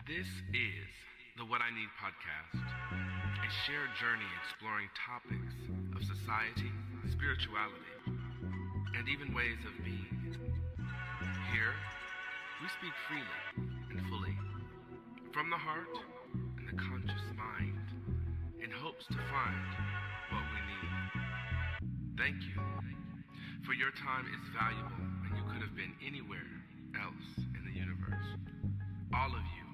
This is the What I Need podcast, a shared journey exploring topics of society, spirituality, and even ways of being. Here, we speak freely and fully, from the heart and the conscious mind, in hopes to find what we need. Thank you, for your time is valuable and you could have been anywhere else in the universe. All of you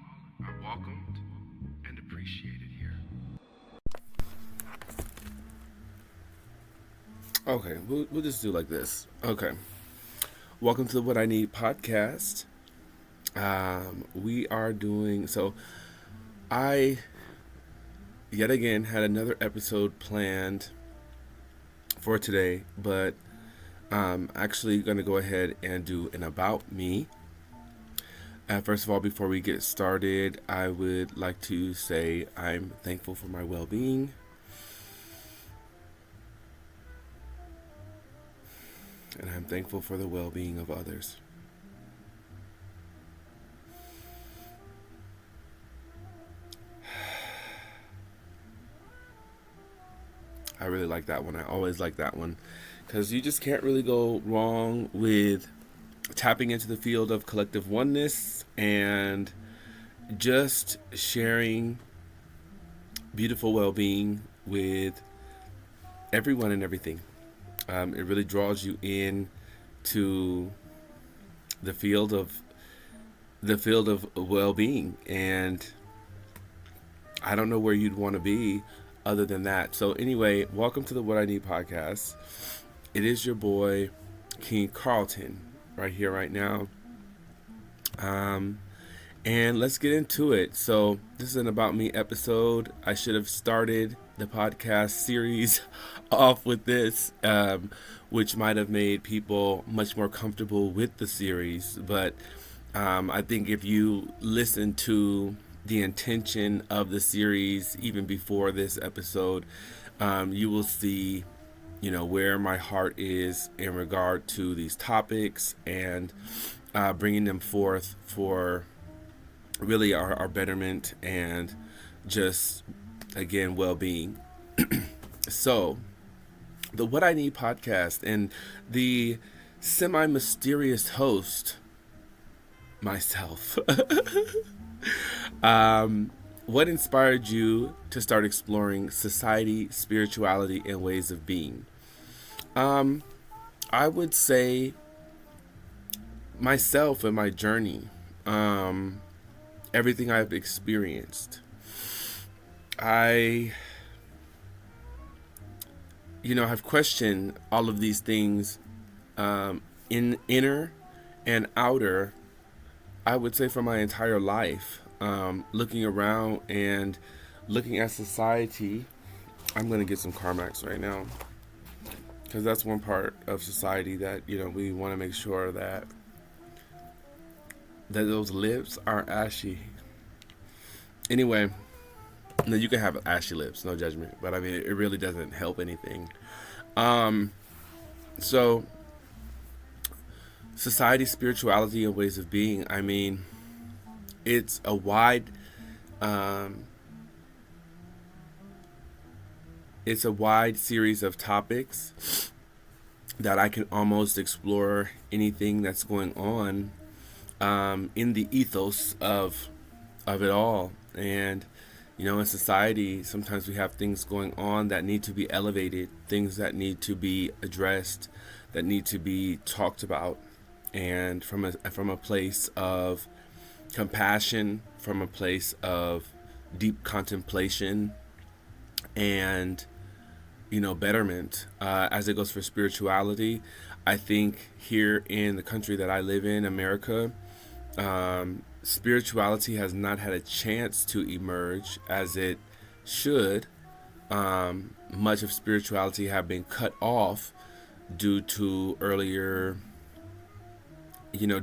are welcomed and appreciated here. Okay, we'll just do like this. Okay. Welcome to the What I Need podcast. We are doing so. I yet again had another episode planned for today, but I'm actually going to go ahead and do an about me. First of all, before we get started, I would like to say I'm thankful for my well-being. And I'm thankful for the well-being of others. I really like that one. I always like that one because you just can't really go wrong with tapping into the field of collective oneness and just sharing beautiful well-being with everyone and everything. It really draws you in to the field of well-being, and I don't know where you'd want to be other than that. So anyway, welcome to the What I Need podcast. It is your boy King Karlton right here right now. And let's get into it. So this is an About Me episode. I should have started the podcast series off with this, which might have made people much more comfortable with the series. But I think if you listen to the intention of the series even before this episode, you will see, where my heart is in regard to these topics and bringing them forth for really our betterment and just, again, well-being. So, the What I Need podcast and the semi-mysterious host, myself. What inspired you to start exploring society, spirituality, and ways of being? I would say myself and my journey. Everything I've experienced. I've questioned all of these things in inner and outer, I would say, for my entire life. Looking around and looking at society. I'm going to get some Carmax right now, because that's one part of society that, we want to make sure that those lips aren't ashy. Anyway, no, you can have ashy lips, no judgment. But I mean, it really doesn't help anything. So, society, spirituality, and ways of being. I mean, it's a wide series of topics that I can almost explore anything that's going on in the ethos of it all. And in society, sometimes we have things going on that need to be elevated, things that need to be addressed, that need to be talked about, and from a place of compassion, from a place of deep contemplation and betterment. As it goes for spirituality, I think here in the country that I live in, America, spirituality has not had a chance to emerge as it should. Much of spirituality have been cut off due to earlier,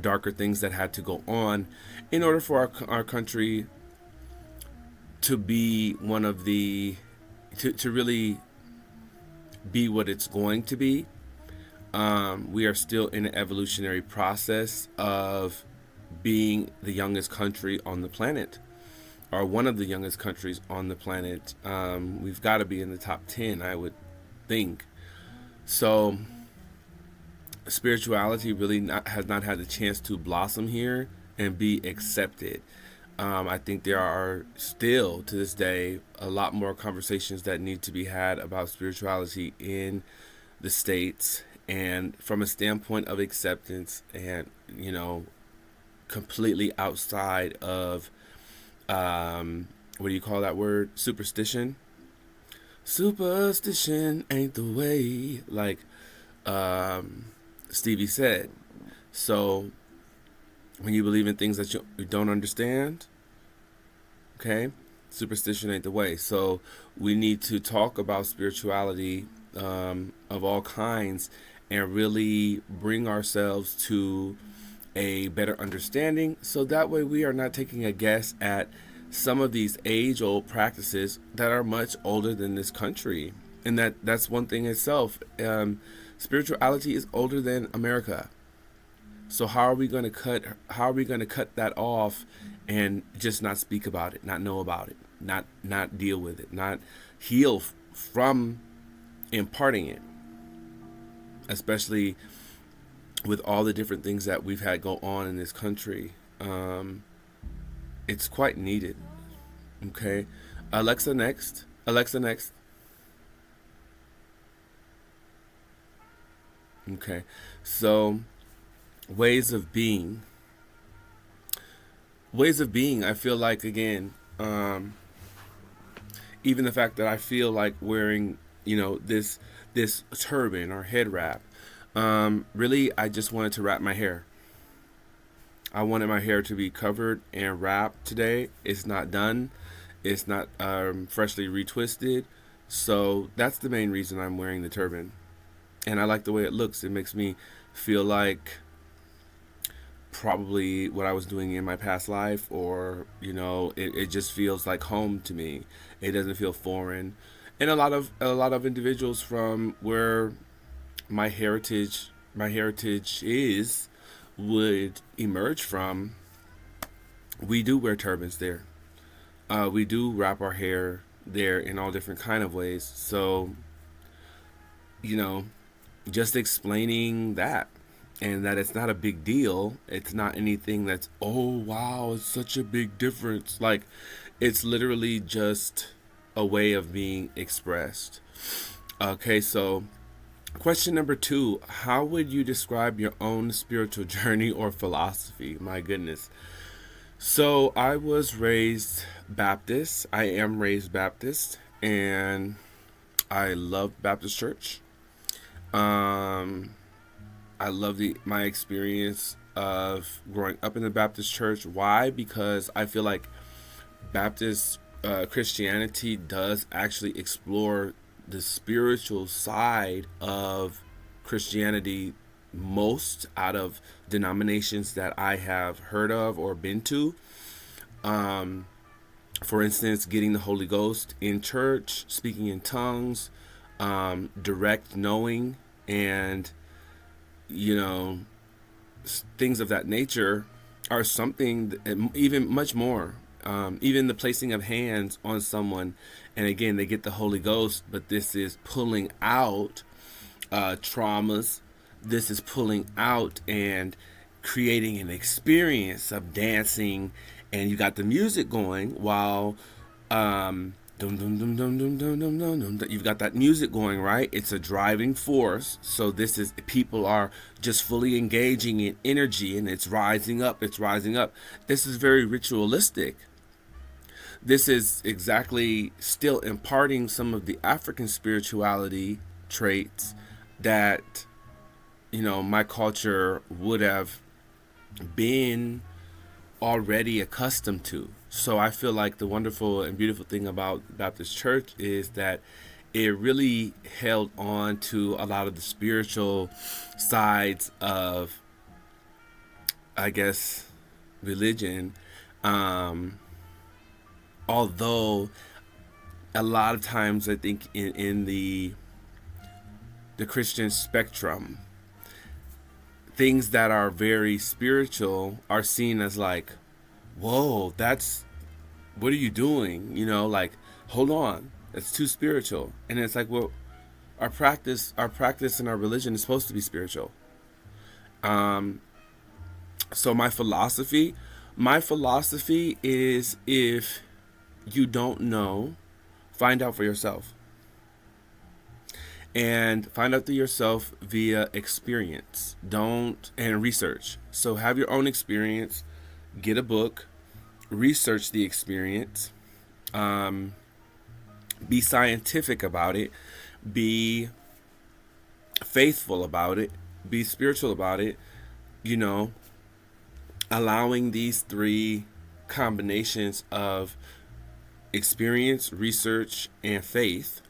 darker things that had to go on in order for our country to be one of the, to really be what it's going to be. We are still in an evolutionary process of being the youngest country on the planet. are one of the youngest countries on the planet. We've got to be in the top 10, I would think. So spirituality really has not had the chance to blossom here and be accepted. I think there are still, to this day, a lot more conversations that need to be had about spirituality in the States, and from a standpoint of acceptance, and, completely outside of, what do you call that word? Superstition. Superstition ain't the way, like Stevie said. So when you believe in things that you don't understand, okay, superstition ain't the way. So we need to talk about spirituality of all kinds and really bring ourselves to a better understanding, so that way we are not taking a guess at some of these age-old practices that are much older than this country. And that's one thing itself. Spirituality is older than America. So how are we going to cut that off and just not speak about it, not know about it, not deal with it, not heal from imparting it, especially with all the different things that we've had go on in this country? It's quite needed. Okay. Alexa, next. Alexa, next. Okay. So, ways of being. Ways of being, I feel like, again, even the fact that I feel like wearing, this turban or head wrap, really, I just wanted to wrap my hair. I wanted my hair to be covered and wrapped today. It's not done. It's not freshly retwisted. So that's the main reason I'm wearing the turban. And I like the way it looks. It makes me feel like probably what I was doing in my past life, or, it just feels like home to me. It doesn't feel foreign. And a lot of individuals from where my heritage is would emerge from, we do wear turbans there. We do wrap our hair there in all different kind of ways. So, just explaining that, and that it's not a big deal. It's not anything that's, oh wow, it's such a big difference. Like, it's literally just a way of being expressed. Okay, so question number 2, how would you describe your own spiritual journey or philosophy? My goodness. So I was raised Baptist. I am raised Baptist, and I love Baptist church. I love my experience of growing up in the Baptist church. Why? Because I feel like Baptist Christianity does actually explore the spiritual side of Christianity most out of denominations that I have heard of or been to. For instance, getting the Holy Ghost in church, speaking in tongues, direct knowing, and things of that nature are something, even much more. Even the placing of hands on someone, and again, they get the Holy Ghost, but this is pulling out traumas. This is pulling out and creating an experience of dancing, and you got the music going while dum dum dum dum dum dum dum dum dum. You've got that music going, right? It's a driving force. So this is, people are just fully engaging in energy, and it's rising up. It's rising up. This is very ritualistic. This is exactly still imparting some of the African spirituality traits that, my culture would have been already accustomed to. So I feel like the wonderful and beautiful thing about Baptist church is that it really held on to a lot of the spiritual sides of, I guess, religion. Although a lot of times I think in the Christian spectrum, things that are very spiritual are seen as like, whoa, that's what are you doing? Like, hold on, that's too spiritual. And it's like, well, our practice and our religion is supposed to be spiritual. So my philosophy is, if you don't know, find out for yourself. And find out for yourself via experience. Don't and research. So have your own experience, get a book, research the experience, be scientific about it, be faithful about it, be spiritual about it, you know, allowing these three combinations of experience, research, and faith,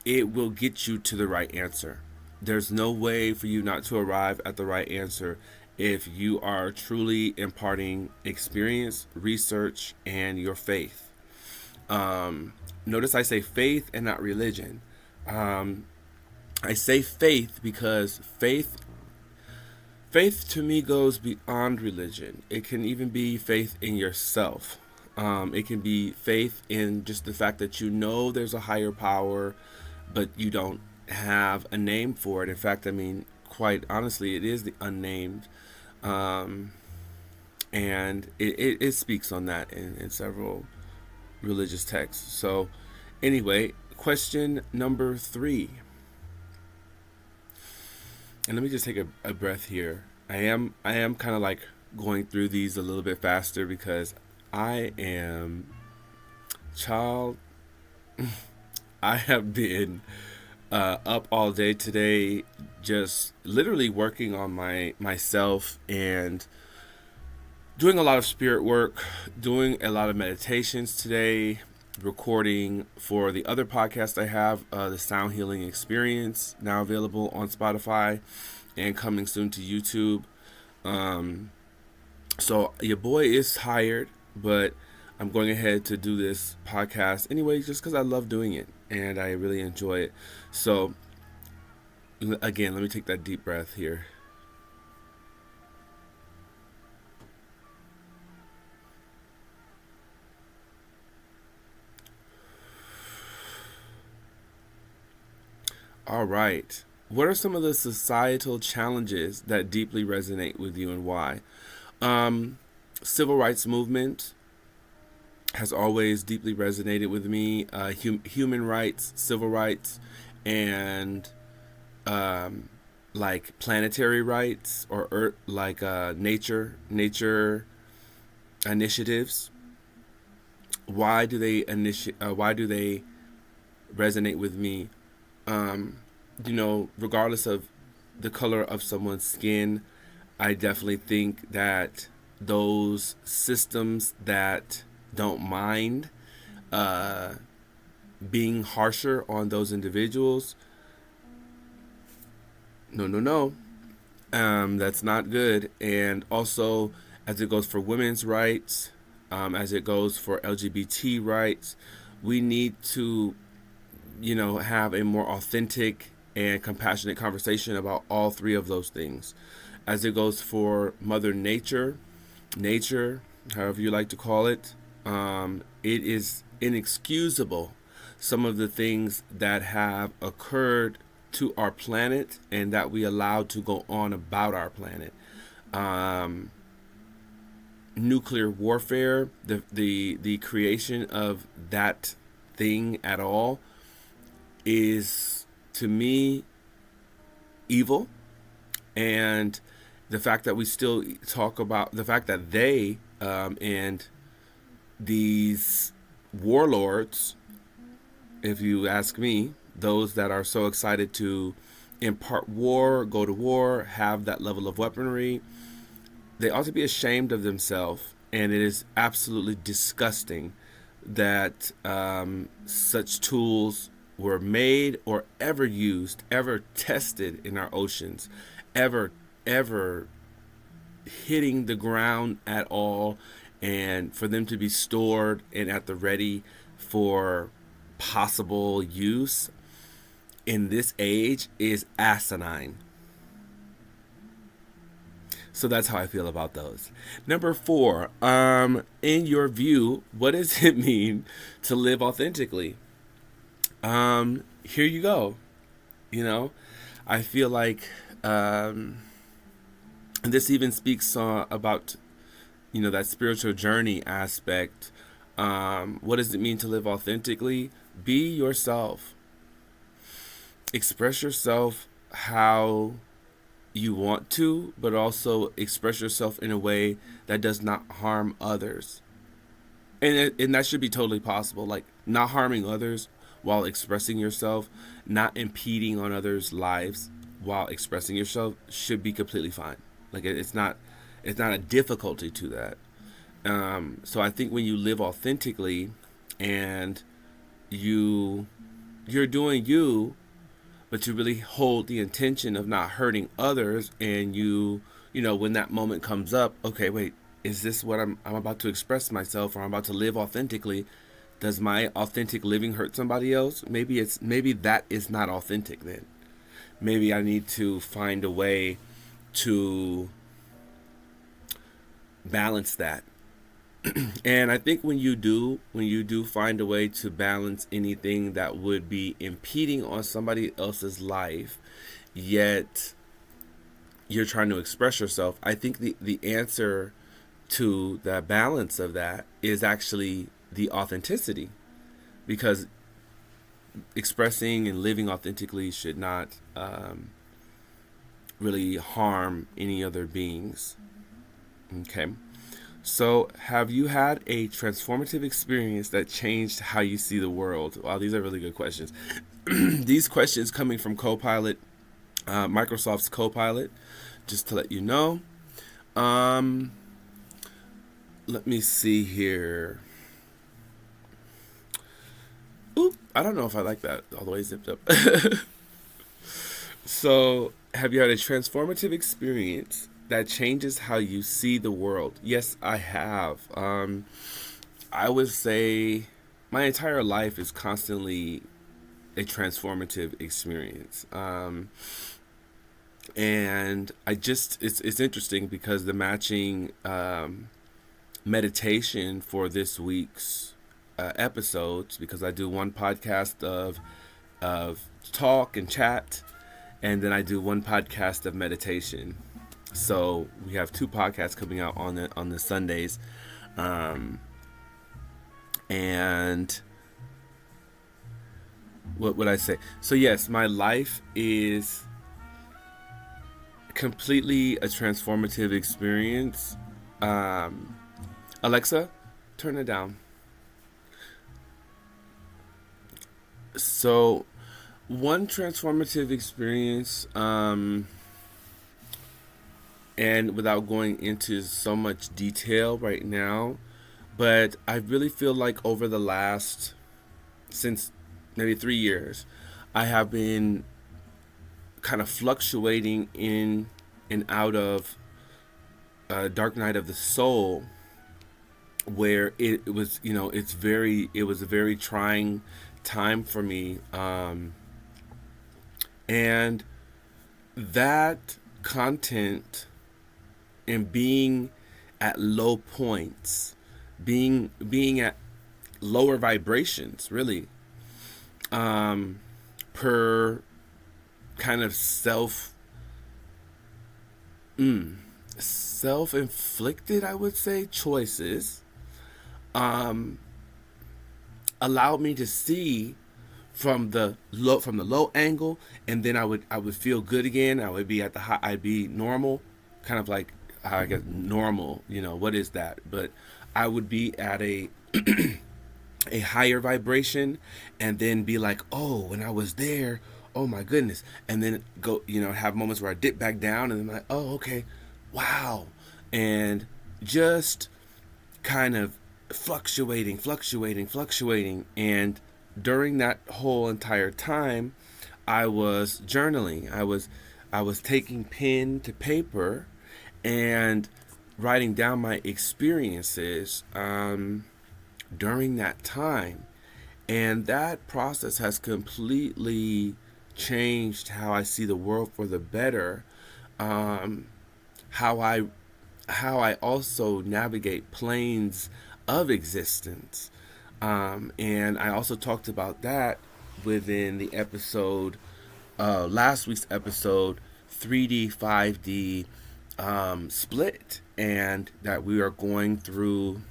it will get you to the right answer. There's no way for you not to arrive at the right answer if you are truly imparting experience, research, and your faith. Notice I say faith and not religion. I say faith because faith to me goes beyond religion. It can even be faith in yourself. It can be faith in just the fact that you know there's a higher power, but you don't have a name for it. In fact, I mean, quite honestly, it is the unnamed. Um, and it speaks on that in several religious texts. So, anyway, question number 3. And let me just take a breath here. I am kind of like going through these a little bit faster because I am child. I have been up all day today, just literally working on myself and doing a lot of spirit work, doing a lot of meditations today, recording for the other podcast I have, the Sound Healing Experience, now available on Spotify and coming soon to YouTube. So your boy is tired, but I'm going ahead to do this podcast anyway, just because I love doing it and I really enjoy it. So again, let me take that deep breath here. All right. What are some of the societal challenges that deeply resonate with you and why? Civil rights movement has always deeply resonated with me. Human rights, civil rights, and like planetary rights or earth, like nature initiatives. Why do they resonate with me? Regardless of the color of someone's skin, I definitely think that those systems that don't mind being harsher on those individuals, no, that's not good. And also, as it goes for women's rights, as it goes for LGBT rights, we need to, have a more authentic and compassionate conversation about all three of those things. As it goes for Mother Nature, however you like to call it, it is inexcusable some of the things that have occurred to our planet and that we allowed to go on about our planet. Nuclear warfare, the creation of that thing at all is, to me, evil. And the fact that we still talk about the fact that they and these warlords, if you ask me, those that are so excited to impart war, go to war, have that level of weaponry, they ought to be ashamed of themselves. And it is absolutely disgusting that such tools were made or ever used, ever tested in our oceans, ever hitting the ground at all, and for them to be stored and at the ready for possible use in this age is asinine. So that's how I feel about those. Number 4, in your view, what does it mean to live authentically? Here you go. You know, I feel like and this even speaks about, that spiritual journey aspect. What does it mean to live authentically? Be yourself. Express yourself how you want to, but also express yourself in a way that does not harm others. And that should be totally possible. Like, not harming others while expressing yourself, not impeding on others' lives while expressing yourself should be completely fine. Like, it's not a difficulty to that. So I think when you live authentically and you're doing you, but you really hold the intention of not hurting others, and when that moment comes up, okay, wait, is this what I'm about to express myself, or I'm about to live authentically? Does my authentic living hurt somebody else? Maybe that is not authentic then. Maybe I need to find a way to balance that. And I think when you do find a way to balance anything that would be impeding on somebody else's life, yet you're trying to express yourself, I think the answer to the balance of that is actually the authenticity, because expressing and living authentically should not really harm any other beings. Okay. So, have you had a transformative experience that changed how you see the world? Wow, these are really good questions. These questions coming from Copilot, Microsoft's Copilot, just to let you know. Let me see here. Oop, I don't know if I like that all the way zipped up. So, have you had a transformative experience that changes how you see the world? Yes, I have. I would say my entire life is constantly a transformative experience. And it's interesting because the matching meditation for this week's episodes, because I do one podcast of talk and chat, and then I do one podcast of meditation. So we have 2 podcasts coming out on the Sundays, and what would I say? So yes, my life is completely a transformative experience. Alexa, turn it down. So, one transformative experience, and without going into so much detail right now, but I really feel like over the last, since maybe 3 years, I have been kind of fluctuating in and out of dark night of the soul, where it was, it was a very trying time for me, and that content and being at low points, being at lower vibrations, really, per kind of self-inflicted, I would say, choices, allowed me to see from the low angle, and then I would feel good again. I would be at the high, I'd be normal, kind of like how I guess normal, what is that? But I would be at a a higher vibration, and then be like, oh, when I was there, oh my goodness, and then go, have moments where I dip back down, and then like, oh, okay, wow, and just kind of fluctuating, and during that whole entire time, I was journaling. I was taking pen to paper and writing down my experiences during that time, and that process has completely changed how I see the world for the better. how I also navigate planes of existence. And I also talked about that within the episode, last week's episode, 3D, 5D split, and that we are going through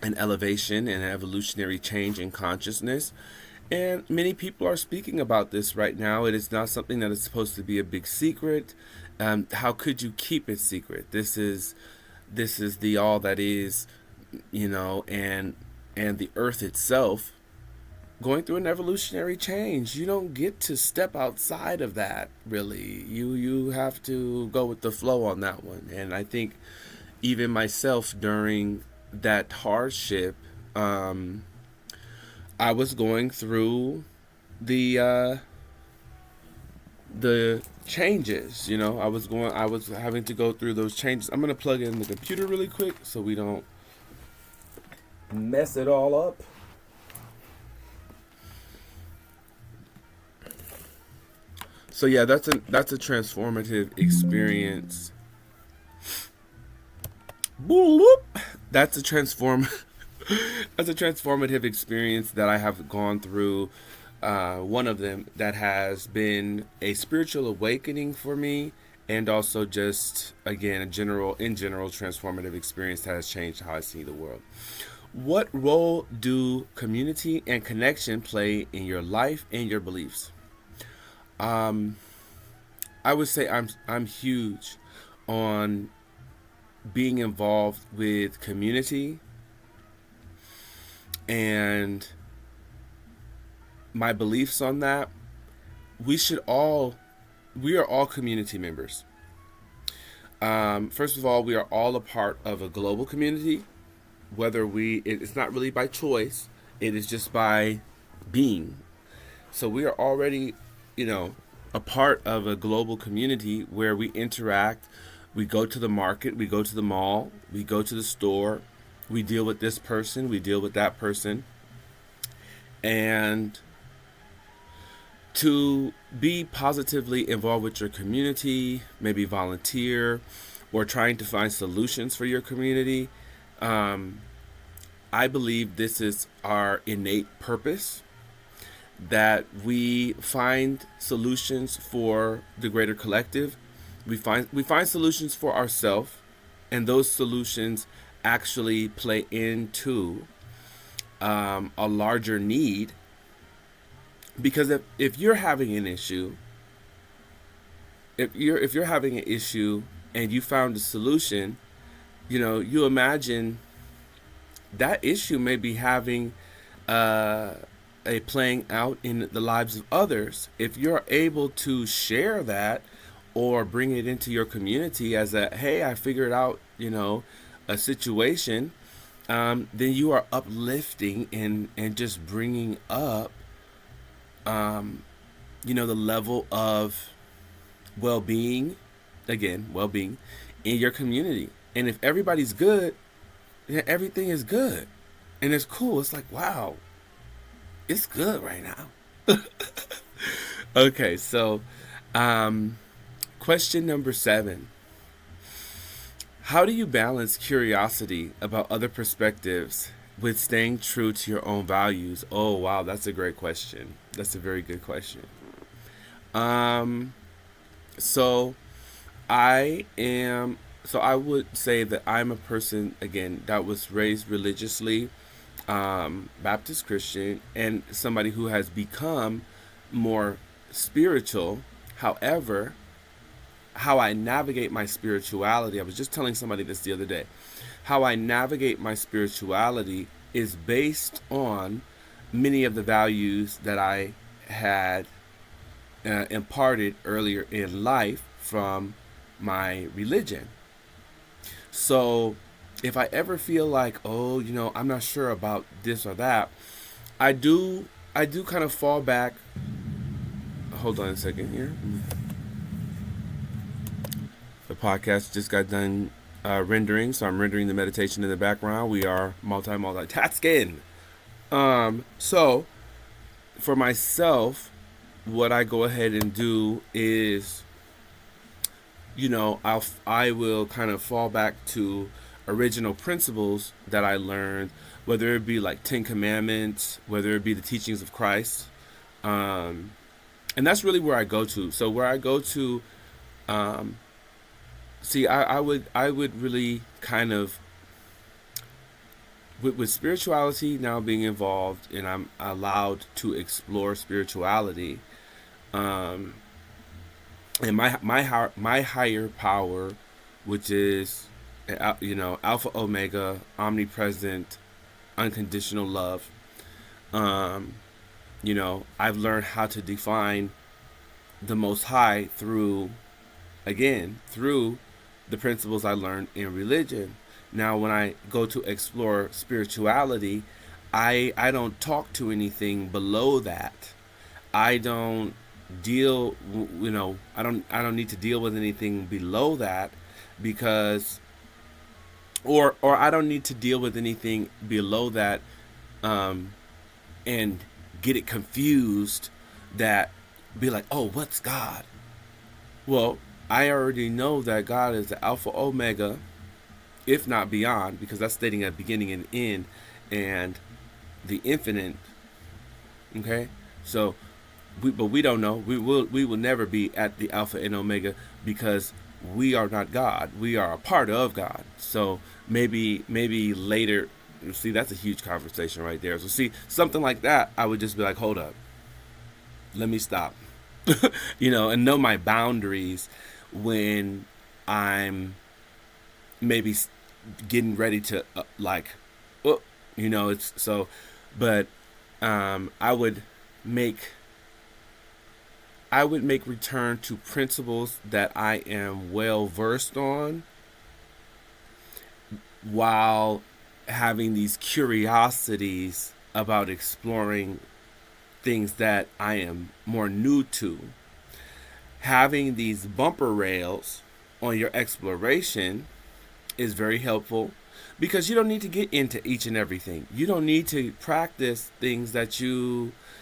an elevation and an evolutionary change in consciousness. And many people are speaking about this right now. It is not something that is supposed to be a big secret. How could you keep it secret? This is the all that is, and the earth itself going through an evolutionary change. You don't get to step outside of that, really. You have to go with the flow on that one. And I think even myself, during that hardship, I was going through the changes. I was having to go through those changes. I'm gonna plug in the computer really quick so we don't mess it all up. So yeah, that's a transformative experience. Boop. That's a transformative experience that I have gone through. One of them that has been a spiritual awakening for me, and also just, again, in general transformative experience that has changed how I see the world. What role do community and connection play in your life and your beliefs? I would say I'm huge on being involved with community, and my beliefs on that. We are all community members. First of all, we are all a part of a global community. It's not really by choice. It is just by being. So we are already, a part of a global community where we interact. We go to the market, we go to the mall, we go to the store, we deal with this person, we deal with that person. And to be positively involved with your community, maybe volunteer, or trying to find solutions for your community, I believe this is our innate purpose, that we find solutions for the greater collective. We find solutions for ourselves, and those solutions actually play into a larger need. Because if you're having an issue, if you're having an issue and you found a solution, you imagine that issue may be having a playing out in the lives of others. If you're able to share that or bring it into your community as hey, I figured out, a situation, then you are uplifting and just bringing up, the level of well-being in your community. And if everybody's good, then everything is good. And it's cool. It's like, wow, it's good right now. Okay, so question number 7. How do you balance curiosity about other perspectives with staying true to your own values? Oh, wow, that's a great question. That's a very good question. So I would say that I'm a person, again, that was raised religiously, Baptist Christian, and somebody who has become more spiritual. However, how I navigate my spirituality, I was just telling somebody this the other day, how I navigate my spirituality is based on many of the values that I had imparted earlier in life from my religion. So if I ever feel like, I'm not sure about this or that, I do kind of fall back. Hold on a second here. The podcast just got done rendering, so I'm rendering the meditation in the background. We are multitasking. So for myself, what I go ahead and do is I will kind of fall back to original principles that I learned, whether it be like Ten Commandments, whether it be the teachings of Christ, um, and that's really where I go to. So where I go to, um, see, I would really kind of with spirituality now being involved, and I'm allowed to explore spirituality. Um, and my higher power, which is Alpha Omega, omnipresent, unconditional love. Um, I've learned how to define the Most High through the principles I learned in religion. Now, when I go to explore spirituality, I don't talk to anything below that. I don't deal, I don't need to deal with anything below that, because or I don't need to deal with anything below that, um, and get it confused, that be like, oh, what's God? Well, I already know that God is the Alpha Omega, if not beyond, because that's stating a beginning and end, and the infinite. Okay, so but we don't know. We will never be at the Alpha and Omega, because we are not God. We are a part of God. So maybe later. See, that's a huge conversation right there. So see, something like that, I would just be like, hold up, let me stop, and know my boundaries when I'm maybe getting ready to oh, it's so. But I would make return to principles that I am well versed on, while having these curiosities about exploring things that I am more new to. Having these bumper rails on your exploration is very helpful, because you don't need to get into each and everything. You don't need to practice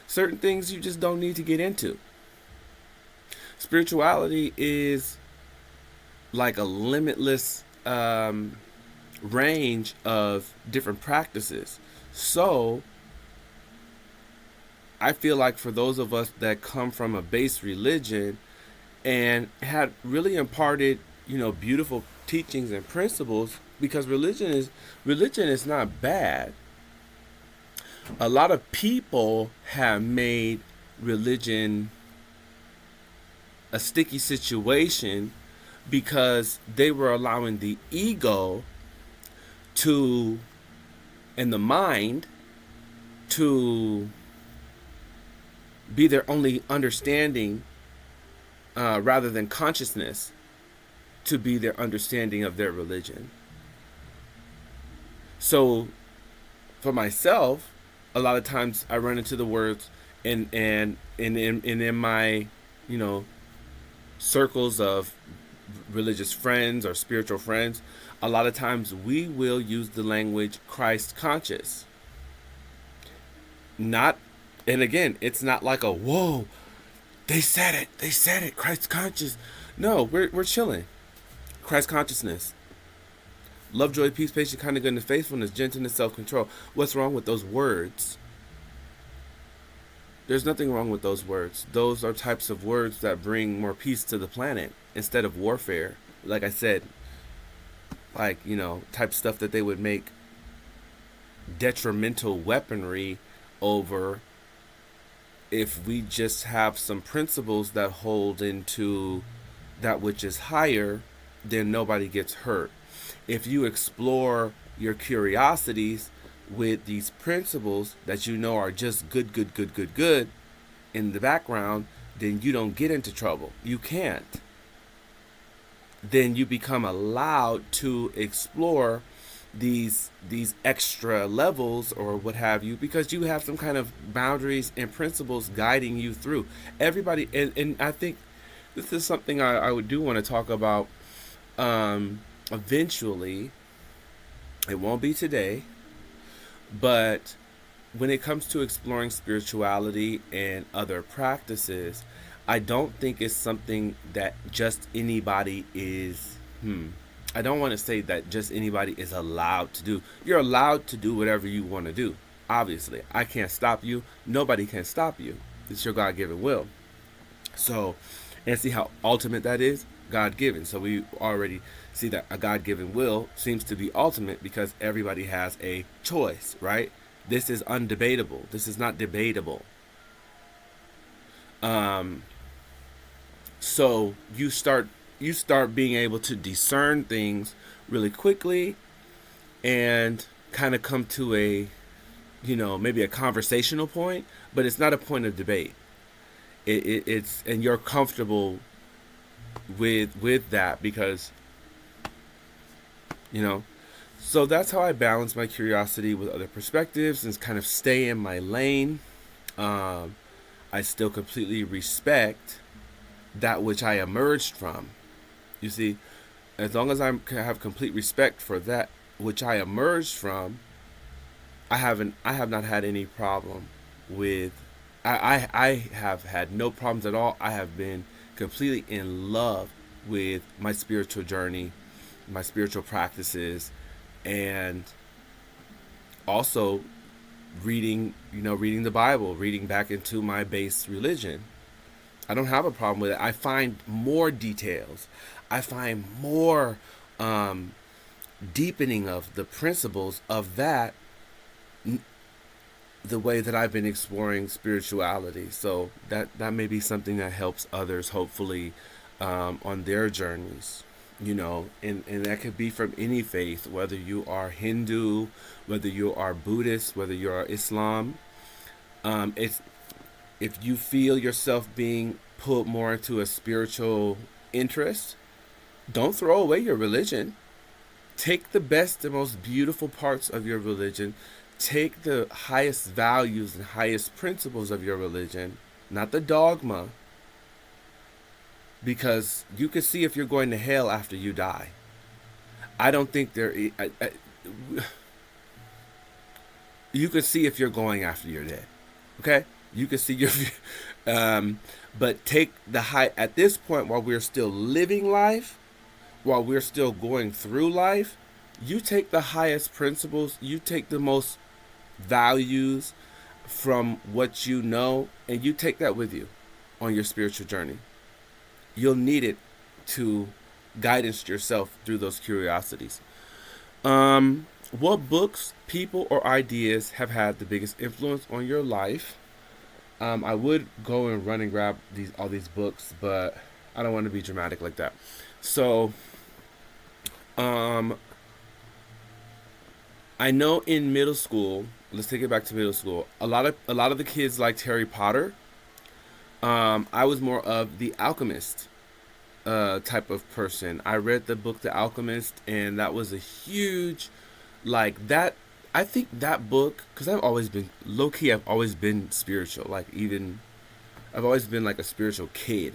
certain things you just don't need to get into. Spirituality is like a limitless range of different practices. So I feel like for those of us that come from a base religion and had really imparted, beautiful teachings and principles, because religion is not bad. A lot of people have made religion a sticky situation, because they were allowing the ego to and the mind to be their only understanding, rather than consciousness to be their understanding of their religion. So for myself, a lot of times I run into the words, in my, you know circles of religious friends or spiritual friends, a lot of times we will use the language Christ conscious. Not, and again, it's not like a whoa, they said it, Christ conscious. No, we're chilling. Christ consciousness. Love, joy, peace, patience, kindness, goodness, faithfulness, gentleness, self-control. What's wrong with those words? There's nothing wrong with those words. Those are types of words that bring more peace to the planet instead of warfare. Like I said, type stuff that they would make detrimental weaponry over. If we just have some principles that hold into that which is higher, then nobody gets hurt. If you explore your curiosities with these principles that you know are just good in the background, then you don't get into trouble. You can't. Then you become allowed to explore these extra levels or what have you, because you have some kind of boundaries and principles guiding you through. Everybody, and I think this is something I would do want to talk about eventually. It won't be today, but when it comes to exploring spirituality and other practices, I don't think it's something that just anybody is. I don't want to say that just anybody is allowed to do. You're allowed to do whatever you want to do. Obviously, I can't stop you. Nobody can stop you. It's your God given will. So, and see how ultimate that is? God given. So we already see that a God given will seems to be ultimate because everybody has a choice, right? This is undebatable. This is not debatable. Um, so you start being able to discern things really quickly and kind of come to a maybe a conversational point, but it's not a point of debate. It's and you're comfortable with that because you know so that's how I balance my curiosity with other perspectives and kind of stay in my lane. um, I still completely respect that which I emerged from. You see, as long as I have complete respect for that which I emerged from, I have not had any problem with. I have had no problems at all. I have been completely in love with my spiritual journey, my spiritual practices, and also reading the Bible, reading back into my base religion. I don't have a problem with it. I find more details. I find more um, deepening of the principles of that the way that I've been exploring spirituality. So that may be something that helps others, hopefully, on their journeys. And that could be from any faith, whether you are Hindu, whether you are Buddhist, whether you are Islam. It's if you feel yourself being pulled more into a spiritual interest, don't throw away your religion. Take the best and most beautiful parts of your religion. Take the highest values and highest principles of your religion, not the dogma, because you can see if you're going to hell after you die. I don't think you can see if you're going after you're dead. Okay, you can see your, but take the high at this point while we're still living life, while we're still going through life. You take the highest principles. You take the most values from what you know, and you take that with you on your spiritual journey. You'll need it to guidance yourself through those curiosities. What books, people, or ideas have had the biggest influence on your life? I would go and run and grab all these books, but I don't want to be dramatic like that. So, um, I know in middle school, let's take it back to middle school. A lot of the kids liked Harry Potter. I was more of the Alchemist type of person. I read the book The Alchemist, and that was a huge, like that. I think that book, because I've always been low key. I've always been spiritual. I've always been like a spiritual kid.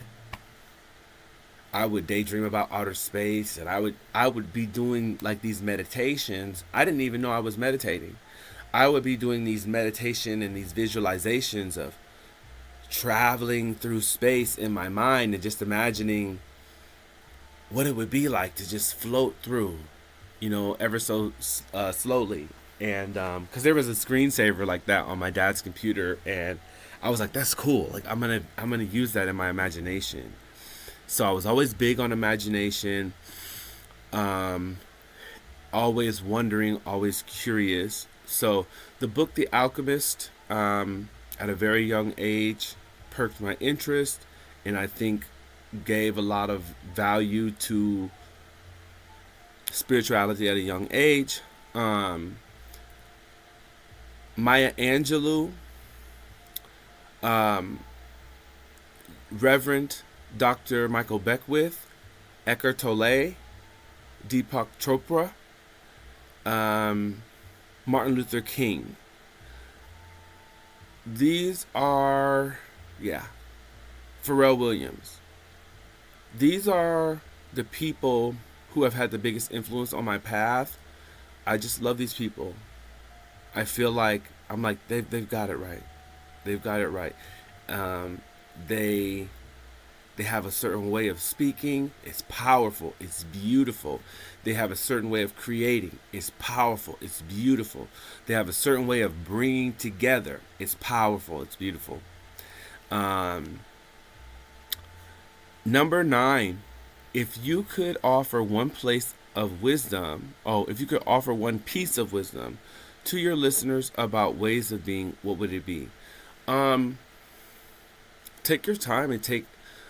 I would daydream about outer space, and I would be doing like these meditations. I didn't even know I was meditating. I would be doing these meditation and these visualizations of traveling through space in my mind and just imagining what it would be like to just float through, ever so slowly. And because there was a screensaver like that on my dad's computer, and I was like, "That's cool. Like I'm gonna use that in my imagination." So I was always big on imagination, um, always wondering, always curious. So the book The Alchemist, at a very young age, perked my interest, and I think gave a lot of value to spirituality at a young age. Maya Angelou, um, Reverend Dr. Michael Beckwith, Eckhart Tolle, Deepak Chopra, Martin Luther King. These are, yeah, Pharrell Williams. These are the people who have had the biggest influence on my path. I just love these people. I feel like they've got it right. They've got it right. They They have a certain way of speaking. It's powerful. It's beautiful. They have a certain way of creating. It's powerful. It's beautiful. They have a certain way of bringing together. It's powerful. It's beautiful. Um, Number 9, if you could offer one place of wisdom, if you could offer one piece of wisdom to your listeners about ways of being, what would it be? Um, Take your time and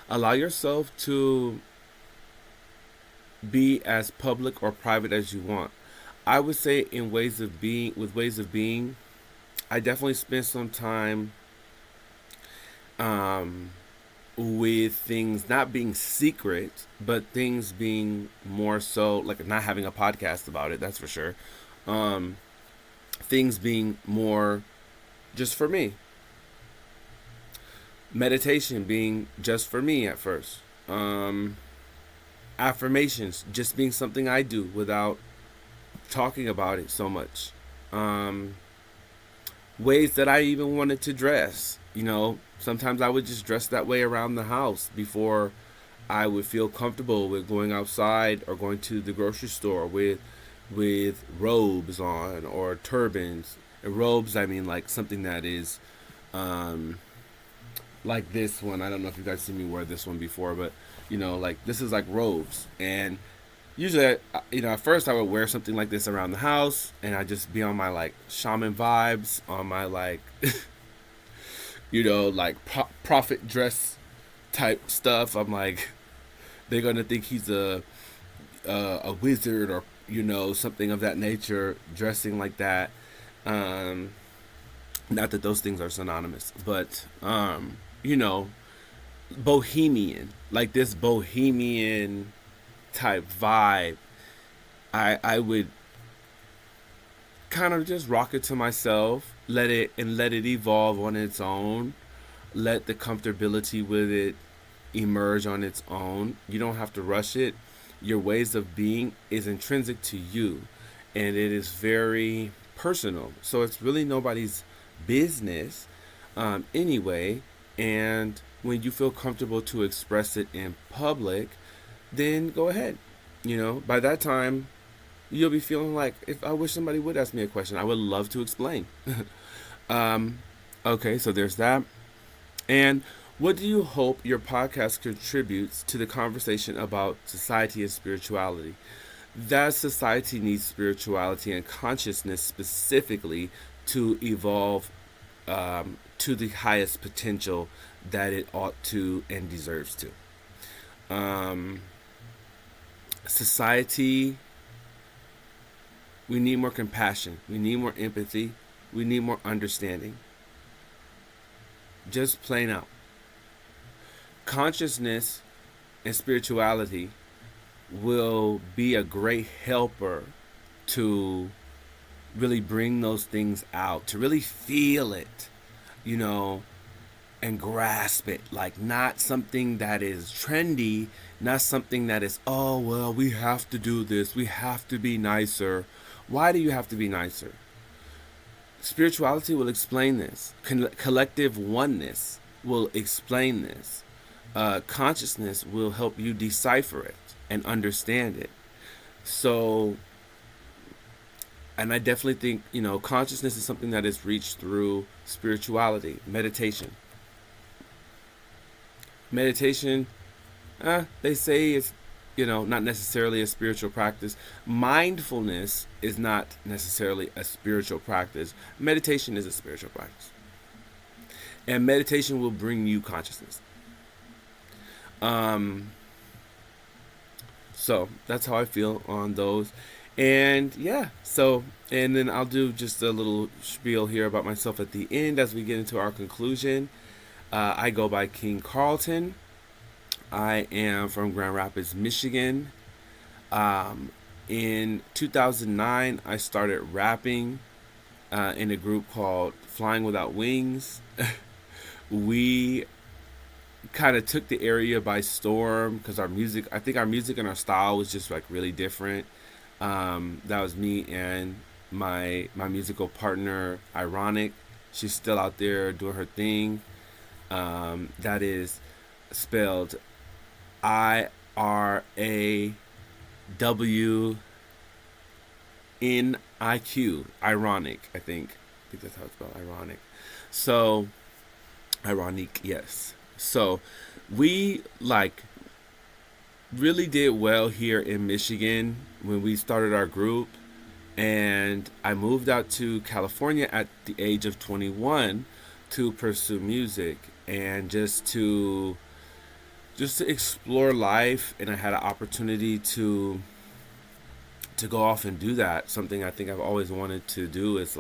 allow yourself to be as public or private as you want. I would say with ways of being, I definitely spent some time um, with things not being secret, but things being more so like not having a podcast about it. That's for sure. Um, Things being more just for me. Meditation being just for me at first. Affirmations just being something I do without talking about it so much. Um, Ways that I even wanted to dress. Sometimes I would just dress that way around the house before I would feel comfortable with going outside or going to the grocery store with robes on or turbans. And robes, I mean like something that is um, like this one. I don't know if you guys see me wear this one before, but like this is like robes. And usually, at first I would wear something like this around the house, and I'd just be on my like shaman vibes, on my like, like prophet dress type stuff. I'm like, they're gonna think he's a wizard or something of that nature, dressing like that. Um, Not that those things are synonymous, but bohemian, like this bohemian type vibe. I would kind of just rock it to myself, let it evolve on its own, let the comfortability with it emerge on its own. You don't have to rush it. Your ways of being is intrinsic to you, and it is very personal. So it's really nobody's business anyway. And when you feel comfortable to express it in public, then go ahead. By that time, you'll be feeling like, if I wish somebody would ask me a question, I would love to explain. um, okay, so there's that. And what do you hope your podcast contributes to the conversation about society and spirituality? That society needs spirituality and consciousness specifically to evolve to the highest potential that it ought to and deserves to. Society, we need more compassion. We need more empathy. We need more understanding. Just plain out. Consciousness and spirituality will be a great helper to really bring those things out, to really feel it, and grasp it. Like, not something that is trendy, not something that is, oh, well, we have to do this, we have to be nicer. Why do you have to be nicer? Spirituality will explain this. Collective oneness will explain this. Consciousness will help you decipher it and understand it. So, and I definitely think, consciousness is something that is reached through spirituality, meditation. Meditation, they say it's, not necessarily a spiritual practice. Mindfulness is not necessarily a spiritual practice. Meditation is a spiritual practice. And meditation will bring you consciousness. So that's how I feel on those. And yeah, and then I'll do just a little spiel here about myself at the end as we get into our conclusion. I go by King Karlton. I am from Grand Rapids, Michigan. In 2009, I started rapping in a group called Flying Without Wings. We kind of took the area by storm because our music and our style was just like really different. That was me and my musical partner, Ironic. She's still out there doing her thing. That is spelled IRAWNIQ. Ironic, I think. I think that's how it's spelled. Ironic. So, ironic, yes. So, we really did well here in Michigan when we started our group, and I moved out to California at the age of 21 to pursue music and just to explore life. And I had an opportunity to go off and do that. Something I think I've always wanted to do is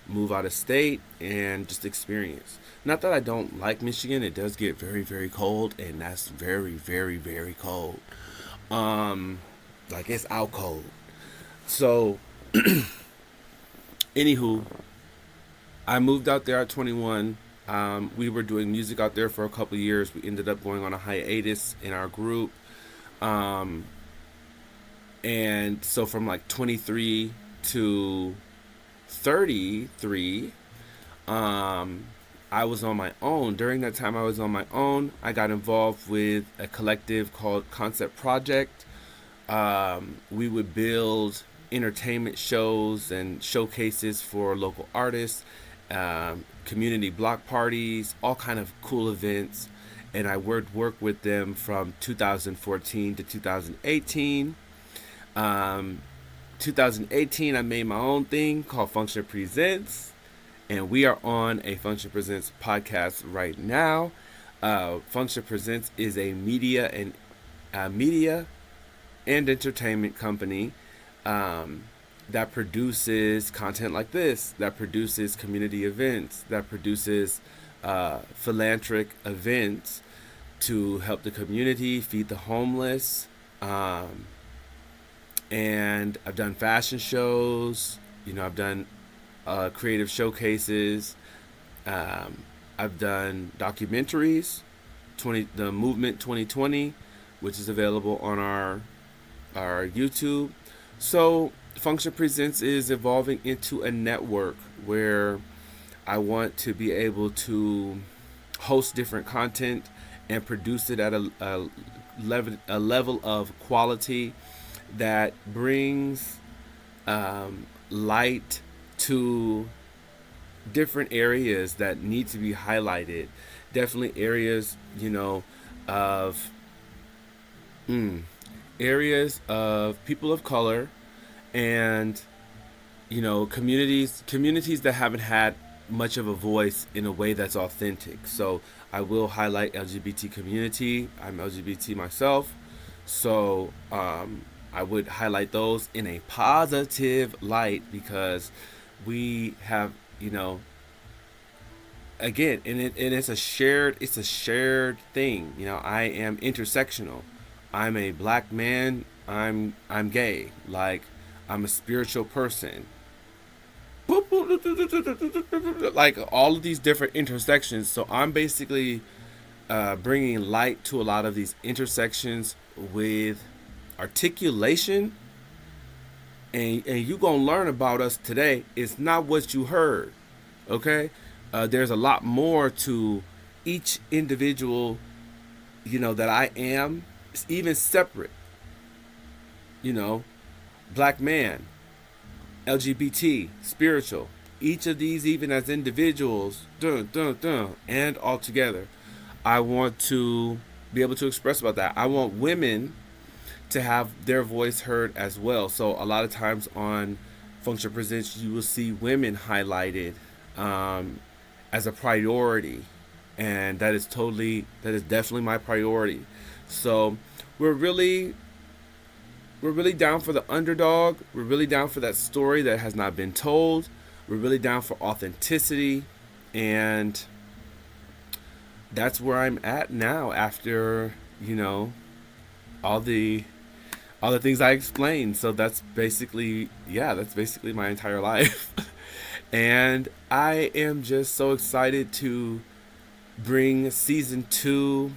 move out of state and just experience. Not that I don't like Michigan. It does get very, very cold, and that's very, very, very cold. It's out cold. So, anywho, I moved out there at 21. We were doing music out there for a couple years. We ended up going on a hiatus in our group. And so from 23 to 33, I was on my own. During that time I was on my own, I got involved with a collective called Concept Project. We would build entertainment shows and showcases for local artists, community block parties, all kind of cool events. And I would work with them from 2014 to 2018. 2018, I made my own thing called Function Presents, and we are on a Function Presents podcast right now. Function Presents is a media and entertainment company that produces content like this, that produces community events, that produces philanthropic events to help the community, feed the homeless. And I've done fashion shows, I've done creative showcases. I've done documentaries, the Movement 2020, which is available on our YouTube. So Function Presents is evolving into a network where I want to be able to host different content and produce it at a level of quality that brings light to different areas that need to be highlighted. Definitely areas, areas of people of color and, communities that haven't had much of a voice in a way that's authentic. So I will highlight LGBT community. I'm LGBT myself. So, I would highlight those in a positive light because we have, again, and it's a shared thing. I am intersectional. I'm a black man. I'm gay. I'm a spiritual person. All of these different intersections. So I'm basically bringing light to a lot of these intersections with articulation, and you gonna learn about us today. It's not what you heard, okay? There's a lot more to each individual, that I am. It's even separate, black man, LGBT, spiritual. Each of these, even as individuals, and all together, I want to be able to express about that. I want women to have their voice heard as well. So a lot of times on Function Presents, you will see women highlighted as a priority, and that is definitely my priority. So we're really down for the underdog. We're really down for that story that has not been told. We're really down for authenticity, and that's where I'm at now after all the things I explained. So that's basically my entire life. And I am just so excited to bring season 2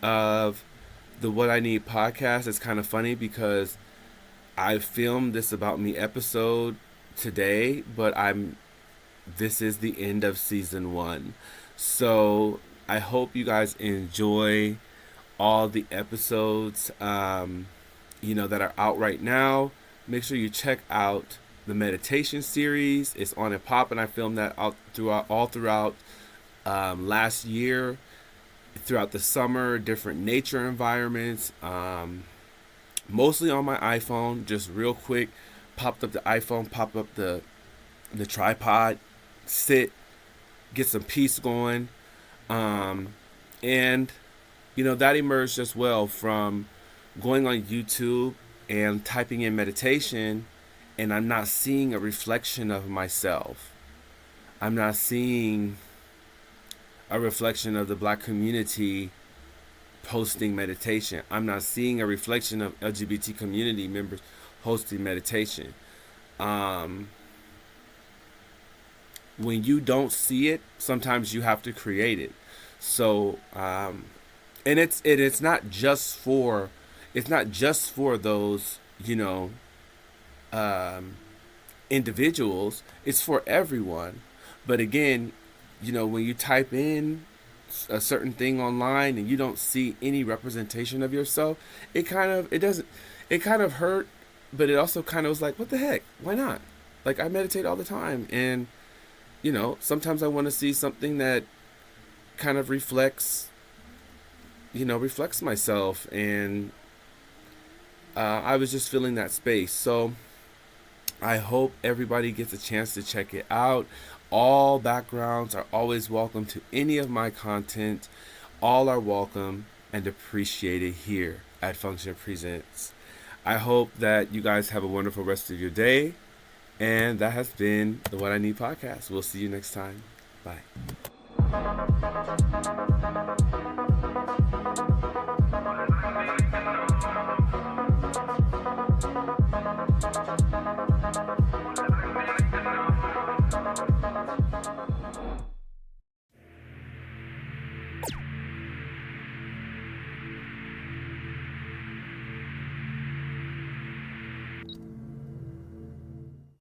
of the What I Need podcast. It's kind of funny because I filmed this About Me episode today, but this is the end of season 1. So I hope you guys enjoy all the episodes, that are out right now. Make sure you check out the meditation series. It's on and pop, and I filmed that all throughout last year, throughout the summer, different nature environments. Mostly on my iPhone, just real quick. Popped up the iPhone, pop up the tripod, sit, get some peace going, and that emerged as well from going on YouTube and typing in meditation, and I'm not seeing a reflection of myself. I'm not seeing a reflection of the Black community hosting meditation. I'm not seeing a reflection of LGBT community members hosting meditation. When you don't see it, sometimes you have to create it. So, and it's not just for those individuals. It's for everyone. But again, when you type in a certain thing online and you don't see any representation of yourself, it kind of hurt, but it also kind of was like, what the heck? Why not? Like, I meditate all the time, and sometimes I want to see something that kind of reflects myself, and I was just feeling that space. So I hope everybody gets a chance to check it out. All backgrounds are always welcome to any of my content. All are welcome and appreciated here at Function Presents. I hope that you guys have a wonderful rest of your day. And that has been the What I Need podcast. We'll see you next time. Bye.